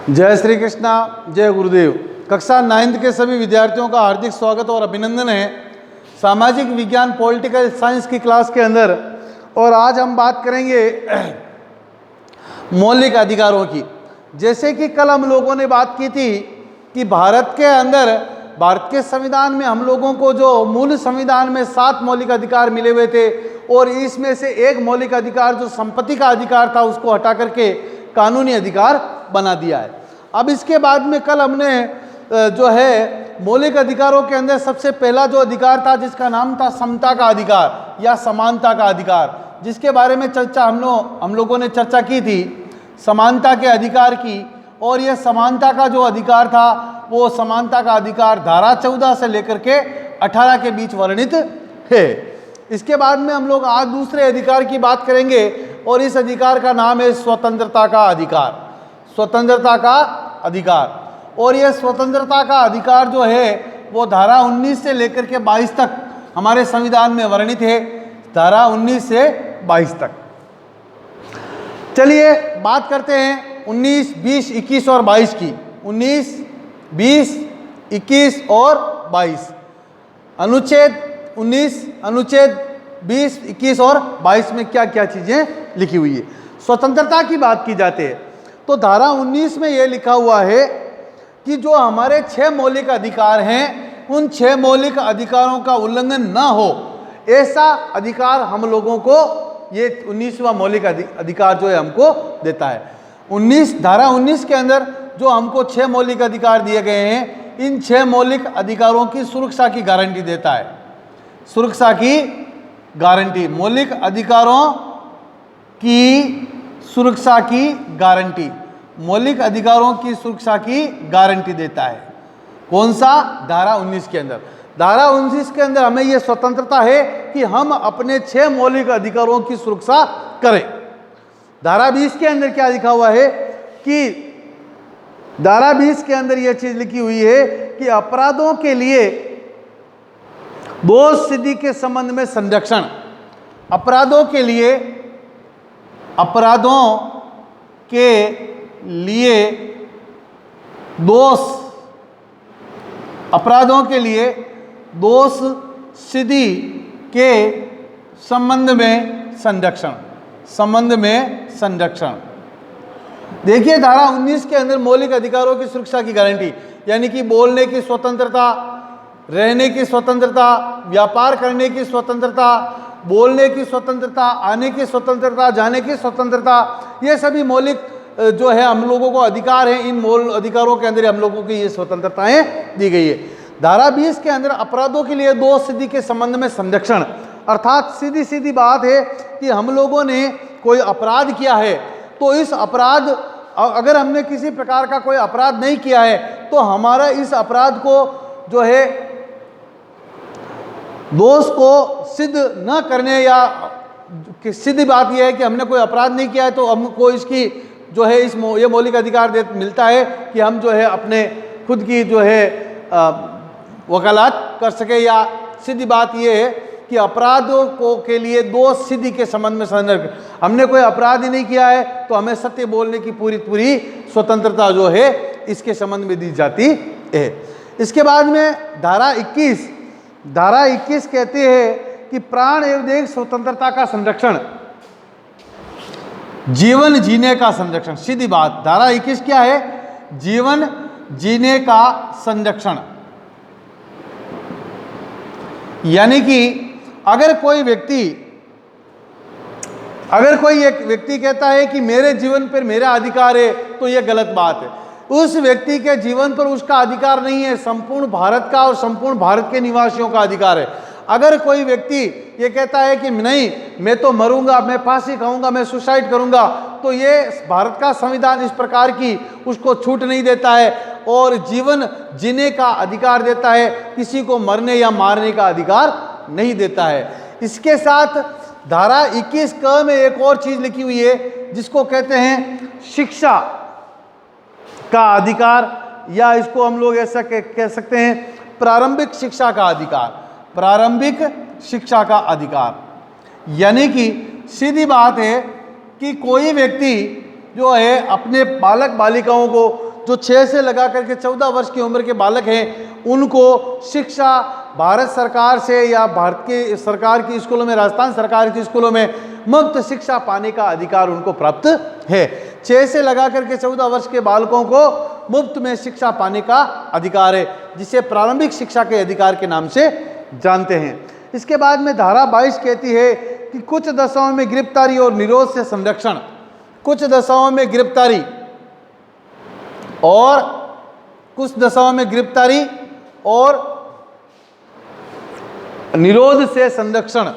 जय श्री कृष्णा, जय गुरुदेव। कक्षा 9th के सभी विद्यार्थियों का हार्दिक स्वागत और अभिनंदन है सामाजिक विज्ञान पॉलिटिकल साइंस की क्लास के अंदर। और आज हम बात करेंगे मौलिक अधिकारों की। जैसे कि कल हम लोगों ने बात की थी कि भारत के अंदर, भारत के संविधान में हम लोगों को जो मूल संविधान में 7 मौलिक अधिकार मिले हुए थे और इसमें से एक मौलिक अधिकार जो संपत्ति का अधिकार था उसको हटा करके कानूनी अधिकार बना दिया है। अब इसके बाद में कल हमने जो है मौलिक अधिकारों के अंदर सबसे पहला जो अधिकार था जिसका नाम था समता का अधिकार या समानता का अधिकार, जिसके बारे में चर्चा हम लोगों ने चर्चा की थी समानता के अधिकार की। और यह समानता का जो अधिकार था वो समानता का अधिकार धारा 14 से लेकर के 18 के बीच वर्णित है। इसके बाद में हम लोग आज दूसरे अधिकार की बात करेंगे और इस अधिकार का नाम है स्वतंत्रता का अधिकार। स्वतंत्रता का अधिकार। और यह स्वतंत्रता का अधिकार जो है वो धारा 19 से लेकर के 22 तक हमारे संविधान में वर्णित है। धारा 19 से 22 तक। चलिए बात करते हैं 19, 20, 21 और 22 की। 19, 20, 21 और 22। अनुच्छेद 19, अनुच्छेद 20, 21 और 22 में क्या क्या चीजें लिखी हुई है। स्वतंत्रता की बात की जाती है तो धारा 19 में यह लिखा हुआ है कि जो हमारे 6 मौलिक अधिकार हैं उन 6 मौलिक अधिकारों का उल्लंघन न हो, ऐसा अधिकार हम लोगों को ये 19वां मौलिक अधिकार जो है हमको देता है। 19 धारा 19 के अंदर जो हमको 6 मौलिक अधिकार दिए गए हैं, इन 6 मौलिक अधिकारों की सुरक्षा की गारंटी देता है। सुरक्षा की गारंटी, मौलिक अधिकारों की सुरक्षा की गारंटी, मौलिक अधिकारों की सुरक्षा की गारंटी देता है। कौन सा? धारा 19 के अंदर। धारा 19 के अंदर हमें यह स्वतंत्रता है कि हम अपने 6 मौलिक अधिकारों की सुरक्षा करें। धारा 20 के अंदर क्या लिखा हुआ है कि धारा 20 के अंदर यह चीज लिखी हुई है कि अपराधों के लिए दोष सिद्धि के संबंध में संरक्षण। अपराधों के लिए, अपराधों के लिए दोष, अपराधों के लिए दोष सिद्धि के संबंध में संरक्षण, संबंध में संरक्षण। देखिए धारा 19 के अंदर मौलिक अधिकारों की सुरक्षा की गारंटी, यानी कि बोलने की स्वतंत्रता, रहने की स्वतंत्रता, व्यापार करने की स्वतंत्रता, बोलने की स्वतंत्रता, आने की स्वतंत्रता, जाने की स्वतंत्रता, ये सभी मौलिक जो है हम लोगों को अधिकार है। इन मौलिक अधिकारों के अंदर हम लोगों की ये स्वतंत्रताएं दी गई है। धारा 20 के अंदर अपराधों के लिए दोष सिद्धि के संबंध में संरक्षण, अर्थात सीधी सीधी बात है कि हम लोगों ने कोई अपराध किया है तो इस अपराध, अगर हमने किसी प्रकार का कोई अपराध नहीं किया है तो हमारा इस अपराध को जो है दोष को सिद्ध न करने, या सीधी बात यह है कि हमने कोई अपराध नहीं किया है तो हमको इसकी जो है ये मौलिक अधिकार मिलता है कि हम जो है अपने खुद की जो है वकालत कर सके। या सीधी बात यह है कि अपराधों को के लिए दोष सिद्धि के संबंध में संरक्षण, हमने कोई अपराध ही नहीं किया है तो हमें सत्य बोलने की पूरी स्वतंत्रता जो है इसके संबंध में दी जाती है। इसके बाद में धारा 21, धारा 21 कहती है कि प्राण एवं देह स्वतंत्रता का संरक्षण, जीवन जीने का संरक्षण। सीधी बात, धारा 21 क्या है? जीवन जीने का संरक्षण। यानी कि अगर कोई एक व्यक्ति कहता है कि मेरे जीवन पर मेरा अधिकार है तो यह गलत बात है। उस व्यक्ति के जीवन पर उसका अधिकार नहीं है, संपूर्ण भारत का और संपूर्ण भारत के निवासियों का अधिकार है। अगर कोई व्यक्ति ये कहता है कि नहीं मैं तो मरूंगा, मैं फांसी खाऊंगा, मैं सुसाइड करूंगा, तो ये भारत का संविधान इस प्रकार की उसको छूट नहीं देता है और जीवन जीने का अधिकार देता है, किसी को मरने या मारने का अधिकार नहीं देता है। इसके साथ धारा 21 क में एक और चीज लिखी हुई है जिसको कहते हैं शिक्षा का अधिकार, या इसको हम लोग ऐसा कह सकते हैं प्रारंभिक शिक्षा का अधिकार। प्रारंभिक शिक्षा का अधिकार यानी कि सीधी बात है कि कोई व्यक्ति जो है अपने बालक बालिकाओं को जो 6 से लगा करके 14 वर्ष की उम्र के बालक हैं उनको शिक्षा भारत सरकार से या भारत की सरकार की स्कूलों में, राजस्थान सरकार की स्कूलों में मुफ्त शिक्षा पाने का अधिकार उनको प्राप्त है। 6 से लगा करके 14 वर्ष के बालकों को मुफ्त में शिक्षा पाने का अधिकार है, जिसे प्रारंभिक शिक्षा के अधिकार के नाम से जानते हैं। इसके बाद में धारा 22 कहती है कि कुछ दशाओं में गिरफ्तारी और निरोध से संरक्षण, कुछ दशाओं में गिरफ्तारी और कुछ दशाओं में गिरफ्तारी और निरोध से संरक्षण,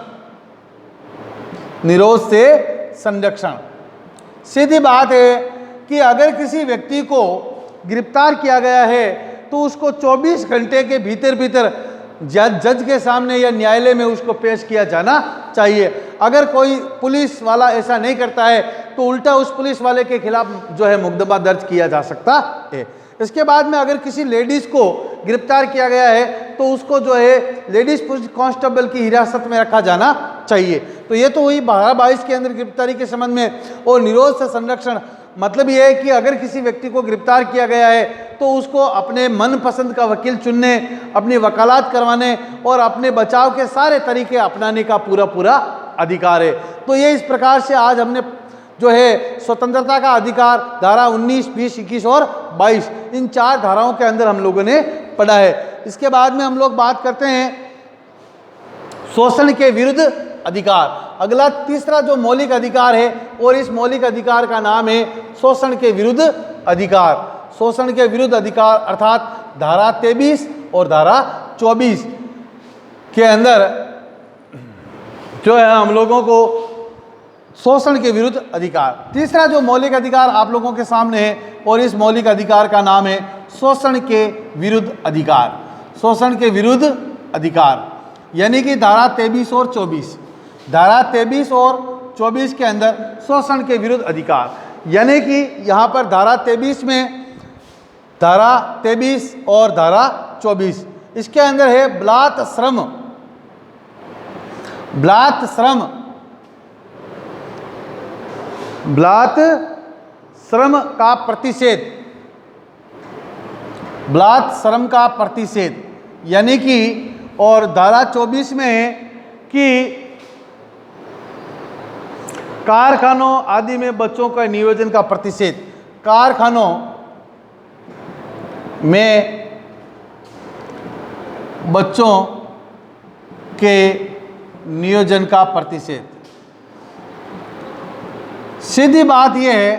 निरोध से संरक्षण। सीधी बात है कि अगर किसी व्यक्ति को गिरफ्तार किया गया है तो उसको 24 घंटे के भीतर भीतर जज के सामने या न्यायालय में उसको पेश किया जाना चाहिए। अगर कोई पुलिस वाला ऐसा नहीं करता है तो उल्टा उस पुलिस वाले के खिलाफ जो है मुकदमा दर्ज किया जा सकता है। इसके बाद में अगर किसी लेडीज को गिरफ्तार किया गया है तो उसको जो है लेडीज पुलिस कांस्टेबल की हिरासत में रखा जाना चाहिए। तो ये तो हुई धारा 22 के अंदर गिरफ्तारी के संबंध में। और निरोध से संरक्षण मतलब ये है कि अगर किसी व्यक्ति को गिरफ्तार किया गया है तो उसको अपने मनपसंद का वकील चुनने, अपनी वकालत करवाने और अपने बचाव के सारे तरीके अपनाने का पूरा पूरा अधिकार है। तो ये इस प्रकार से आज हमने जो है स्वतंत्रता का अधिकार धारा 19, 20, 21 और 22 इन 4 धाराओं के अंदर हम लोगों ने पढ़ा है। इसके बाद में हम लोग बात करते हैं शोषण के विरुद्ध अधिकार। अगला तीसरा जो मौलिक अधिकार है और इस मौलिक अधिकार का नाम है शोषण के विरुद्ध अधिकार। शोषण के विरुद्ध अधिकार अर्थात धारा 23 और धारा 24 के अंदर जो है हम लोगों को शोषण के विरुद्ध अधिकार। तीसरा जो मौलिक अधिकार आप लोगों के सामने है और इस मौलिक अधिकार का नाम है शोषण के विरुद्ध अधिकार। शोषण के विरुद्ध अधिकार यानी कि धारा 23 और 24, धारा 23 और 24 के अंदर शोषण के विरुद्ध अधिकार, यानी कि यहाँ पर धारा 23 में, धारा 23 और धारा 24 इसके अंदर है बलात् श्रम, बलात् श्रम, बलात् श्रम का प्रतिषेध, बलात् श्रम का प्रतिषेध यानी कि। और धारा 24 में है कि कारखानों आदि में बच्चों का नियोजन का प्रतिषेध, कारखानों में बच्चों के नियोजन का प्रतिषेध। सीधी बात यह है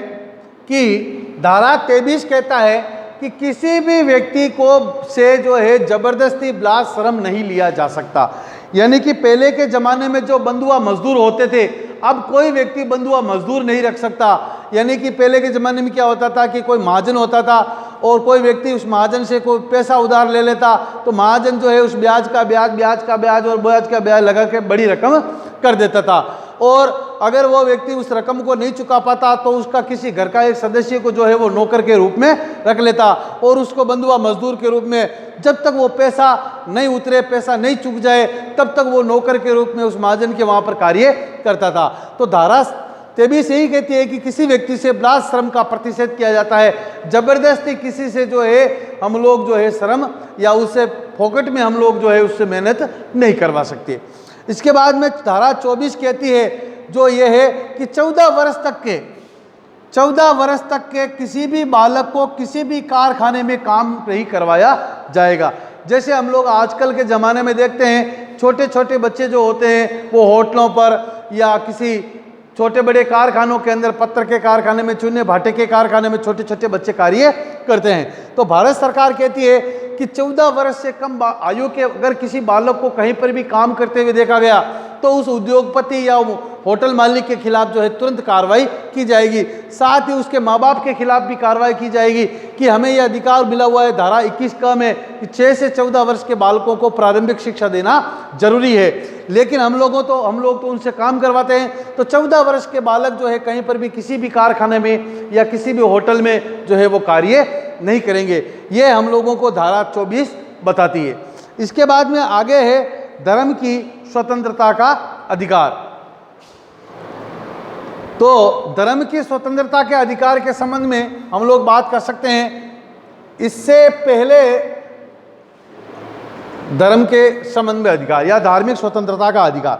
कि धारा 23 कहता है कि किसी भी व्यक्ति को से जो है जबरदस्ती बलात् श्रम नहीं लिया जा सकता। यानी कि पहले के ज़माने में जो बंधुआ मजदूर होते थे अब कोई व्यक्ति बंधुआ मजदूर नहीं रख सकता। यानी कि पहले के ज़माने में क्या होता था कि कोई महाजन होता था और कोई व्यक्ति उस महाजन से कोई पैसा उधार ले लेता तो महाजन जो है उस ब्याज का ब्याज, ब्याज का ब्याज और ब्याज का ब्याज लगा के बड़ी रकम कर देता था। और अगर वो व्यक्ति उस रकम को नहीं चुका पाता तो उसका किसी घर का एक सदस्य को जो है वो नौकर के रूप में रख लेता और उसको बंधुआ मजदूर के रूप में जब तक वो पैसा नहीं उतरे, पैसा नहीं चुक जाए तब तक वो नौकर के रूप में उस महाजन के वहाँ पर कार्य करता था। तो धारा 23 यही कहती है कि किसी व्यक्ति से बलात् श्रम का प्रतिषेध किया जाता है। जबरदस्ती किसी से जो है हम लोग जो है श्रम या उससे फोकट में हम लोग जो है उससे मेहनत नहीं करवा सकते। इसके बाद में धारा 24 कहती है जो ये है कि 14 वर्ष तक के किसी भी बालक को किसी भी कारखाने में काम नहीं करवाया जाएगा। जैसे हम लोग आजकल के ज़माने में देखते हैं छोटे छोटे बच्चे जो होते हैं वो होटलों पर या किसी छोटे बड़े कारखानों के अंदर, पत्थर के कारखाने में, चूने भाटे के कारखाने में छोटे छोटे बच्चे कार्य करते हैं। तो भारत सरकार कहती है कि 14 वर्ष से कम आयु के अगर किसी बालक को कहीं पर भी काम करते हुए देखा गया तो उस उद्योगपति या होटल मालिक के खिलाफ जो है तुरंत कार्रवाई की जाएगी। साथ ही उसके माँ बाप के खिलाफ भी कार्रवाई की जाएगी कि हमें यह अधिकार मिला हुआ है धारा 21 का में कि 6 से 14 वर्ष के बालकों को प्रारंभिक शिक्षा देना जरूरी है। लेकिन हम लोग तो उनसे काम करवाते हैं। तो 14 वर्ष के बालक जो है कहीं पर भी किसी भी कारखाने में या किसी भी होटल में जो है वो कार्य नहीं करेंगे। ये हम लोगों को धारा 24 बताती है। इसके बाद में आगे है धर्म की स्वतंत्रता का अधिकार। तो धर्म की स्वतंत्रता के अधिकार के संबंध में हम लोग बात कर सकते हैं इससे पहले धर्म के संबंध में अधिकार या धार्मिक स्वतंत्रता का अधिकार,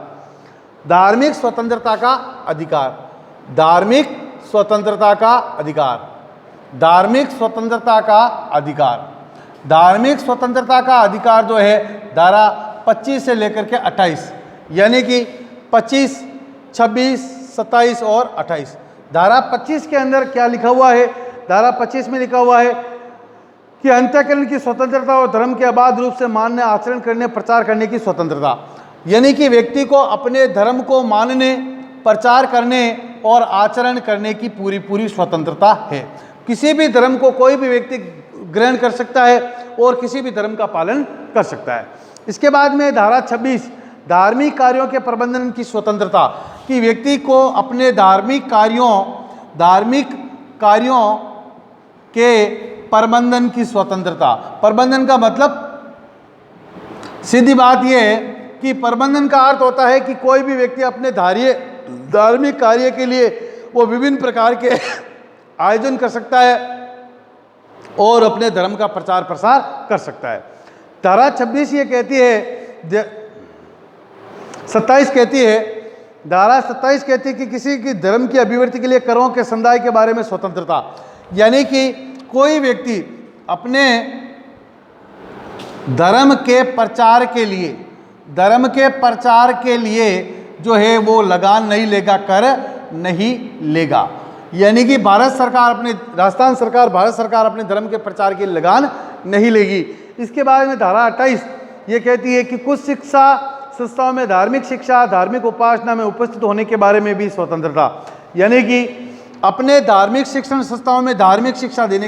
धार्मिक स्वतंत्रता का अधिकार, धार्मिक स्वतंत्रता का अधिकार, धार्मिक स्वतंत्रता का अधिकार, धार्मिक स्वतंत्रता का अधिकार जो है धारा 25 से लेकर के 28, यानी कि 25, 26, 27 और 28। धारा 25 के अंदर क्या लिखा हुआ है? धारा 25 में लिखा हुआ है कि अंतःकरण की स्वतंत्रता और धर्म के अबाध रूप से मानने, आचरण करने, प्रचार करने की स्वतंत्रता, यानी कि व्यक्ति को अपने धर्म को मानने, प्रचार करने और आचरण करने की पूरी पूरी स्वतंत्रता है। किसी भी धर्म को कोई भी व्यक्ति ग्रहण कर सकता है और किसी भी धर्म का पालन कर सकता है। इसके बाद में धारा 26 धार्मिक कार्यों के प्रबंधन की स्वतंत्रता, कि व्यक्ति को अपने धार्मिक कार्यों के प्रबंधन की स्वतंत्रता। प्रबंधन का मतलब सीधी बात यह है कि प्रबंधन का अर्थ होता है कि कोई भी व्यक्ति अपने धार्मिक कार्य के लिए वो विभिन्न प्रकार के आयोजन कर सकता है और अपने धर्म का प्रचार प्रसार कर सकता है। धारा 26 ये कहती है, 27 कहती है, धारा 27 कहती है कि किसी की धर्म की अभिव्यक्ति के लिए करों के समुदाय के बारे में स्वतंत्रता, यानी कि कोई व्यक्ति अपने धर्म के प्रचार के लिए जो है वो लगान नहीं लेगा, कर नहीं लेगा। यानी कि राजस्थान सरकार, भारत सरकार अपने धर्म के प्रचार के लिए लगान नहीं लेगी। इसके बाद में धारा 28 ये कहती है कि कुछ शिक्षा संस्थाओं में धार्मिक शिक्षा, धार्मिक उपासना में उपस्थित होने के बारे में भी स्वतंत्रता, यानी कि अपने धार्मिक शिक्षण संस्थाओं में धार्मिक शिक्षा देने